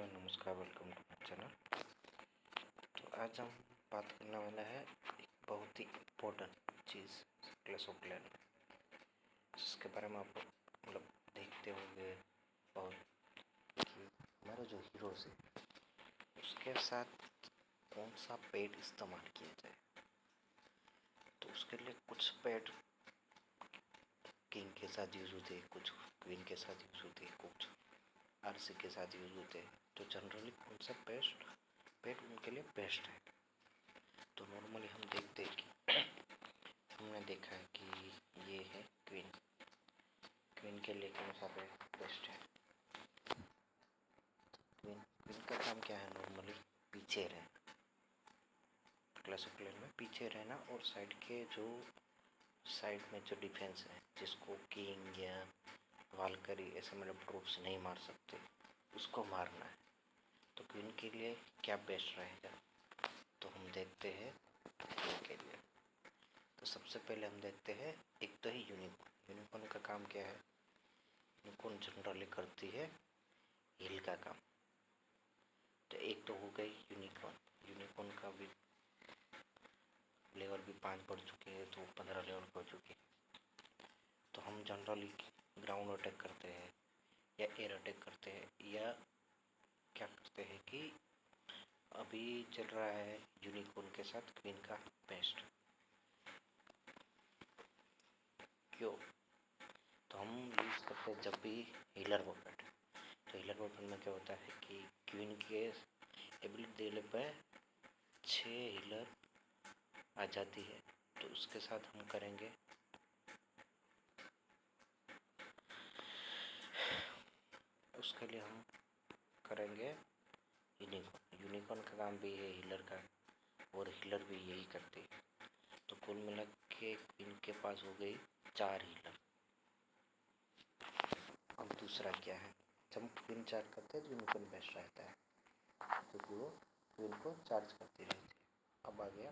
Hello नमस्कार, welcome to my channel. तो आज हम बात करने वाला है एक बहुत ही इम्पोर्टेंट चीज़, क्लैश ऑफ क्लैन, जिसके बारे में आप देखते होंगे बहुत कि हमारा जो हीरोज़ है उसके साथ कौन सा पेड इस्तेमाल किया जाए। तो उसके लिए कुछ पेड किंग के साथ यूज़ होते हैं, कुछ क्वीन के साथ यूज़ होते हैं, कुछ आरसी के साथ यूज़ होते हैं। तो जनरली कौन सा पेड उनके लिए बेस्ट है। तो नॉर्मली हम देखते हैं कि हमने देखा है कि ये है क्वीन के लिए कौन सा पेड बेस्ट है। तो क्वीन का काम क्या है, नॉर्मली पीछे रहना, क्लैश ऑफ क्लैन में पीछे रहना, और साइड में जो डिफेंस है जिसको किंग या वालकरी ऐसे ट्रूप्स नहीं मार सकते, उसको मारना है। तो क्वीन के लिए क्या बेस्ट रहेगा, तो हम देखते हैं क्वीन के लिए। तो सबसे पहले हम देखते हैं, एक तो है यूनिकॉर्न का काम क्या है। यूनिकॉर्न जनरली करती है हील का काम। तो एक तो हो गई यूनिकॉर्न का भी लेवल भी 5 बढ़ चुके हैं, तो 15 लेवल बढ़ चुके हैं। तो हम जनरली ग्राउंड अटैक करते हैं या एयर अटैक करते हैं, या क्या करते हैं कि अभी चल रहा है यूनिकॉर्न के साथ क्वीन का बेस्ट। क्यों? तो हम यूज़ करते हैं जब भी हीलर वेपन। तो हीलर वेपन में क्या होता है कि क्वीन के एबिलिटी देने पर 6 हीलर आ जाती है। तो उसके साथ हम करेंगे उसके लिए हम करेंगे यूनिकॉर्न का काम भी है हीलर का, और हीलर भी यही करती है। तो कुल मिला के क्वीन के पास हो गई 4 हीलर। अब दूसरा क्या है, जब क्वीन चार्ज करते हैं तो यूनिकॉर्न बेस्ट रहता है, क्योंकि वो क्वीन को चार्ज करती रहती है। अब आ गया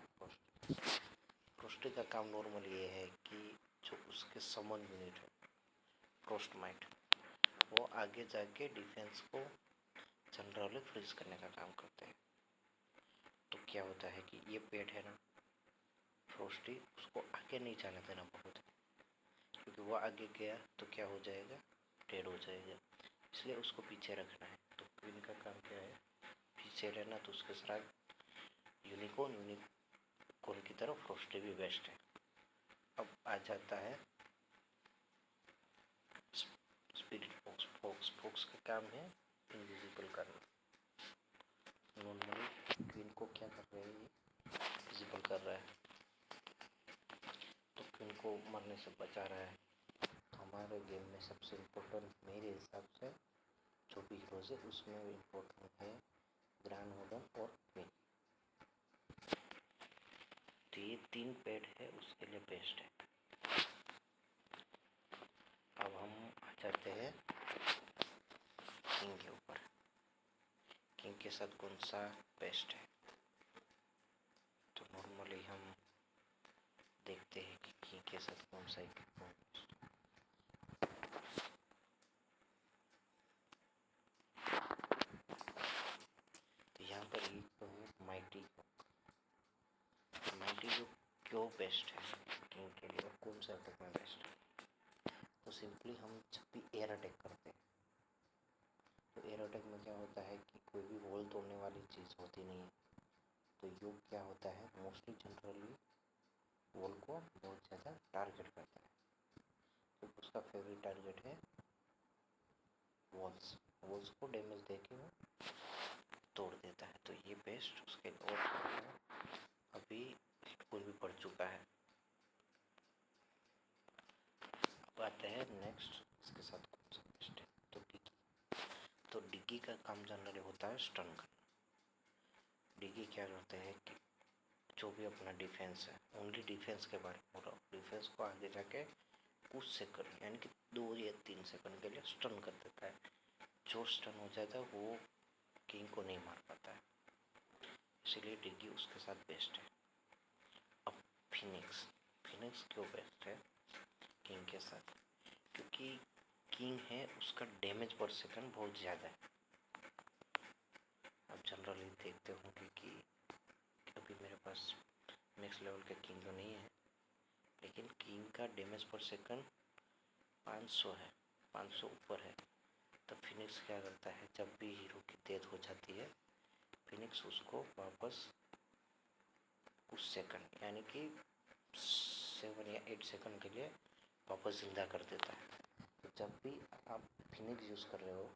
फ्रोस्टी का काम नॉर्मल ये है कि जो उसके समन यूनिट है फ्रोस्टमाइट, वो आगे जाके डिफेंस को जनरली फ्रीज करने का काम करते हैं। तो क्या होता है कि ये पेट है ना फ्रोस्टी, उसको आगे नहीं जाने देना बहुत, क्योंकि वो आगे गया तो क्या हो जाएगा, डेड हो जाएगा। इसलिए उसको पीछे रखना है। तो क्वीन का काम क्या है, पीछे रहना। तो उसके साथ यूनिकॉर्न की तरफ फ्रोस्टी भी बेस्ट है। अब आ जाता है स्पिरिट फोक्स का काम है इनविजिबल करना। नॉर्मली क्वीन को क्या कर रहा है, विजिबल कर रहा है, तो क्वीन को मरने से बचा रहा है। तो हमारे गेम में सबसे इम्पोर्टेंट मेरे हिसाब से जो भी हीरोज है उसमें इम्पोर्टेंट है ग्रैंड मॉडर्न और क्वीन। तो ये 3 पेड है उसके लिए बेस्ट है। अब हम आ जाते हैं किंग के ऊपर। किंग के साथ कौन सा बेस्ट है, तो नॉर्मली हम देखते हैं कि किंग के साथ कौन सा तो यहाँ पर एक तो है माइटी जो क्यों बेस्ट है किंग के लिए, और कौन सा अटैक में बेस्ट है। तो सिंपली हम जब भी एयर अटैक करते हैं, तो एयर अटैक में क्या होता है कि कोई भी वॉल तोड़ने वाली चीज़ होती नहीं है। तो योग क्या होता है, मोस्टली जनरली वॉल को बहुत ज़्यादा टारगेट करता है। तो उसका फेवरेट टारगेट है वॉल्स को डैमेज देके वो तोड़ देता है। तो ये बेस्ट उसके और अभी हिटपुल भी पड़ चुका है। अब आते हैं नेक्स्ट, इसके साथ कौन सा बेस्ट है, तो डिग्गी का काम जनरली होता है स्टन करना। डिग्गी क्या करते हैं कि जो भी अपना डिफेंस है, ओनली डिफेंस के बारे में हो रहा हूँ, डिफेंस को आगे जाके कुछ सेकंड यानी कि 2 या 3 सेकंड के लिए स्टन कर देता है। जो स्टन हो जाता है वो किंग को नहीं मार पाता है, इसलिए डिग्गी उसके साथ बेस्ट है। अब फिनिक्स क्यों बेस्ट है किंग के साथ, क्योंकि किंग है उसका डैमेज पर सेकंड बहुत ज़्यादा है। अब जनरली देखते होंगे कि अभी मेरे पास मैक्स लेवल का किंग तो नहीं है, लेकिन किंग का डैमेज पर सेकंड 500 है, 500 ऊपर है। तो फिनिक्स क्या करता है, जब भी हीरो की डेथ हो जाती है, फिनिक्स उसको वापस कुछ सेकंड यानी कि 7 या 8 सेकंड के लिए वापस जिंदा कर देता है। तो जब भी आप फिनिक्स यूज़ कर रहे हो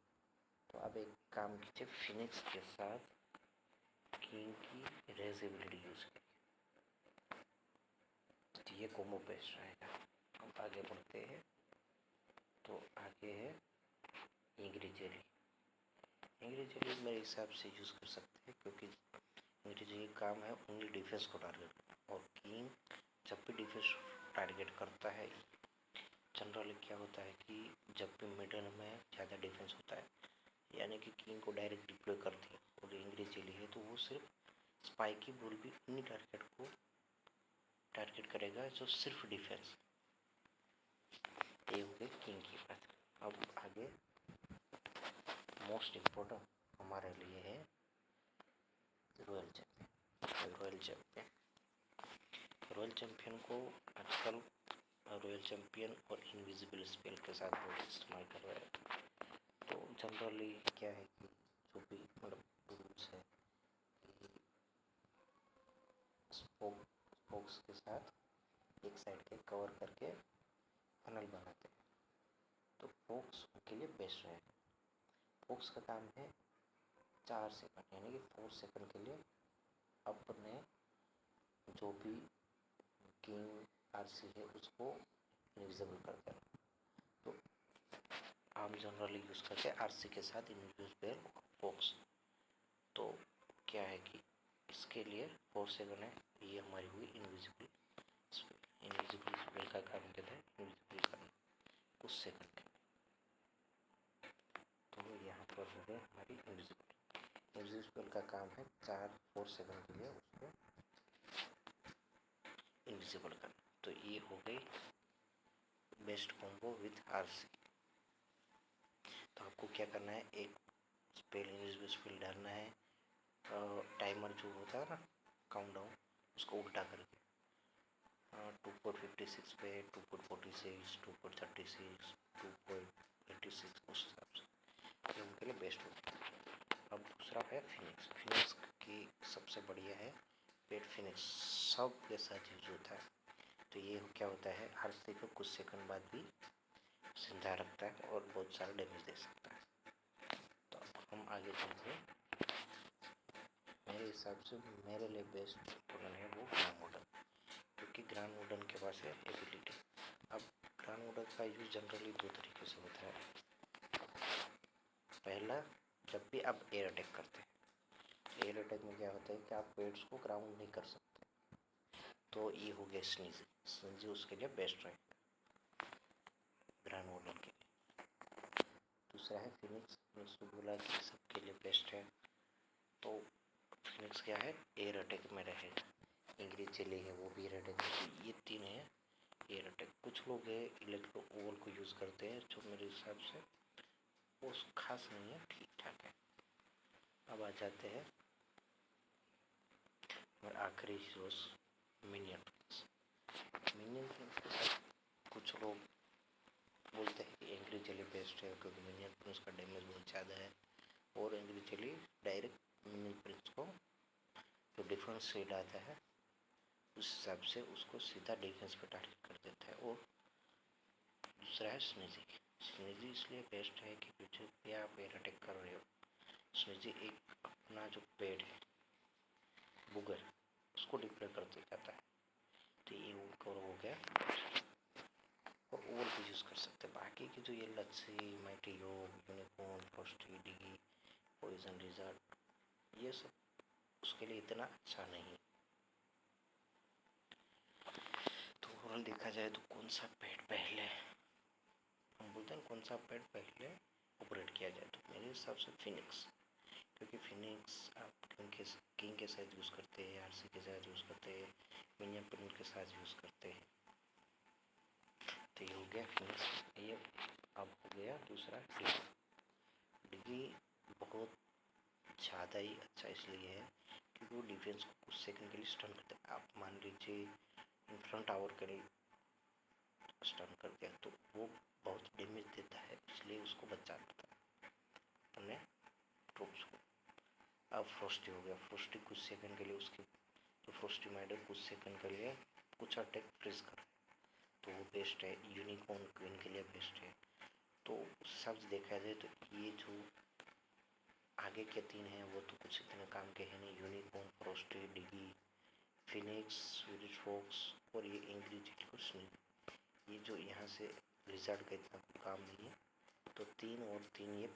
तो आप एक काम कीजिए, फिनिक्स के साथ किंग की रेज एबिलिटी यूज़ करिए, तो ये कॉम्बो बेस्ट रहेगा। अब आगे बढ़ते हैं, तो आगे है इंग्री जेली। इंग्री जेली मेरे हिसाब से यूज़ कर सकते हैं, क्योंकि इंग्री जेली काम है ओनली डिफेंस को टारगेट, और किंग जब भी डिफेंस टारगेट करता है, जनरली क्या होता है कि जब भी मिडल में ज़्यादा डिफेंस होता है, यानी कि किंग को डायरेक्ट डिप्लॉय करती है और इंग्री जेली है, तो वो सिर्फ स्पाइकी बुल भी उन्हीं टारगेट को टारगेट करेगा जो सिर्फ डिफेंस। ये हो गई किंग की बात। अब आगे मोस्ट इम्पोर्टेंट हमारे लिए है रॉयल चैंपियन। रॉयल चैंपियन को आजकल रॉयल चैंपियन और इनविजिबल स्पेल के साथ बहुत इस्तेमाल कर रहा है। तो जनरली क्या है कि जो भी मतलब रूल्स है कि स्पोक्स के साथ एक साइड के कवर करके फनल बनाते हैं, तो फोक्स उनके लिए बेस्ट रहेगा। फोक्स का काम है 4 सेकंड यानी कि 4 सेकंड के लिए अपने जो भी किंग आरसी है उसको इनविजिबल कर देना। तो हम जनरली यूज़ करते हैं आरसी के साथ इनविजिबल फोक्स। तो क्या है कि इसके लिए 4 सेकंड है, ये हमारी हुई इनविजिबल स्पेल। इनविजिबल स्पेल का काम क्या है, इनविजिबल करना कुछ सेकंड के। तो यहाँ पर हो गए हमारी इनविजिबल स्पेल का काम है 4 सेकंड के लिए उसको इनविजिबल करना। तो ये हो गई बेस्ट कॉम्बो विथ आरसी। तो आपको क्या करना है, एक स्पेल इनविजिबल स्पेल डालना है, टाइमर जो होता है ना काउंटडाउन, उसको उल्टा करके 2.56 पे 2.46 2.36 2.86 उस हिसाब से, ये उनके लिए बेस्ट होता है। अब दूसरा है फिनिक्स। फिनिक्स की सबसे बढ़िया है पेट फिनिक्स, सब के साथ यूज होता है। तो ये क्या होता है, हर से को कुछ सेकंड बाद भी जिंदा रखता है और बहुत सारा डैमेज दे सकता है। तो अब हम आगे चलते हैं। मेरे हिसाब से मेरे लिए बेस्ट वुडन है वो ग्रांड वुडन, क्योंकि ग्रांड वुडन के पास है एबिलिटी। अब ग्रांड वुडन का यूज जनरली 2 तरीके से होता है। पहला, जब भी आप एयर अटैक करते हैं, एयर अटैक में क्या होता है कि आप पेट्स को ग्राउंड नहीं कर सकते, तो ये हो गया स्नीजी। स्नीजी उसके लिए बेस्ट रहेगा ग्रांड वुडन के लिए। दूसरा है फिनिक्स। फिनिक्स तो बोला कि सबके लिए बेस्ट है। तो फिनिक्स क्या है, एयर अटैक में रहेगा। इंग्री जेली है वो भी एयर अटैक में, ये 3 है एयर अटैक। कुछ लोग है इलेक्ट्रो ओवल को यूज़ करते हैं, जो मेरे हिसाब से वो खास नहीं है, ठीक ठाक है। अब आ जाते हैं और आखिरी heroes minion Prince. Minion Prince के साथ कुछ लोग बोलते हैं कि इंग्री जेली बेस्ट है, क्योंकि मिनियन प्रिंस का डैमेज बहुत ज़्यादा है, और इंग्री जेली डायरेक्ट मिनियन प्रिंस को जो डिफेंस शेड आता है उस हिसाब से उसको सीधा डिफेंस पे टारगेट कर देता है। और दूसरा है स्नीजी। स्नीजी इसलिए बेस्ट है कि पीछे भी आप एयर अटैक कर रहे हो, स्नीजी एक अपना जो पेड़ है बुगर उसको डिप्लॉय करते जाता है। तो ये कवर हो गया, और ओवर भी यूज़ कर सकते हैं। बाकी की जो ये लच्छी, माइटी योग, यूनिकॉर्न, फ्रॉस्टी, डिगी, पॉइजन रिजर्ट, ये सब उसके लिए इतना अच्छा नहीं। तो ओवरऑल देखा जाए तो कौन सा पेड पहले, हम बोलते हैं कौन सा पेड पहले ऑपरेट किया जाए, तो मेरे हिसाब से फिनिक्स, क्योंकि फिनिक्स आप किंग के साथ यूज़ करते हैं, आरसी के साथ यूज़ करते हैं, मिनियन प्रिंट के साथ यूज़ करते हैं। तो ये हो गया फिनिक्स। ये अब हो गया दूसरा डिगी। डिगी बहुत ज़्यादा ही अच्छा इसलिए है क्योंकि वो डिफेंस को कुछ सेकंड के लिए स्टन करता है। आप मान लीजिए इन फ्रंट आवर के लिए स्टन कर दिया तो वो बहुत डैमेज देता है, इसलिए उसको बचा लेता है अपने ट्रूप्स को। अब फ्रोस्टी हो गया, फ्रोस्टी कुछ सेकंड के लिए उसकी तो फ्रोस्टी माइडर कुछ सेकंड के लिए कुछ अटैक फ्रीज कर, तो वो बेस्ट है। यूनिकॉर्न क्वीन के लिए बेस्ट है। तो उस हिसाब से देखा जाए तो ये जो आगे के तीन हैं वो तो कुछ इतने काम के हैं नहीं, यूनिकॉर्न, फ्रोस्टी, डिगी, फिनिक्स, स्वीडिश फॉक्स और ये एंग्री जेलिकस, ये जो यहाँ से रिजल्ट का इतना काम नहीं है। तो तीन और तीन ये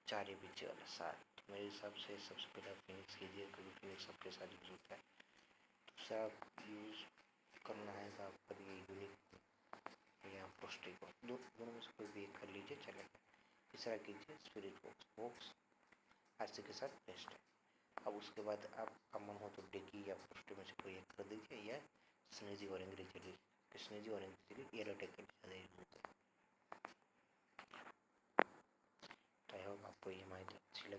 चार ही पीछे वाला सात, तो मेरे हिसाब से सबसे पहले फिनिक्स कीजिए क्योंकि फिनिक्स सबके साथ यूज होता है। दूसरा आप यूज करना है तो आप करिए यूनिक या फ्रोस्टी को, दोनों में से कोई भी एक कर लीजिए चलेगा। तीसरा कीजिए स्पिरिट बॉक्स, बॉक्स आरसी के साथ बेस्ट है। अब उसके बाद आपका मन हो तो डिगी या फ्रोस्टी में से कोई एक कर दीजिए, या स्नेजी और एंग्री, स्नेजी और एंग्री येलो अटैक के लिए ज़्यादा यूज होता है। तो आई होप आपको ये माहिती अच्छी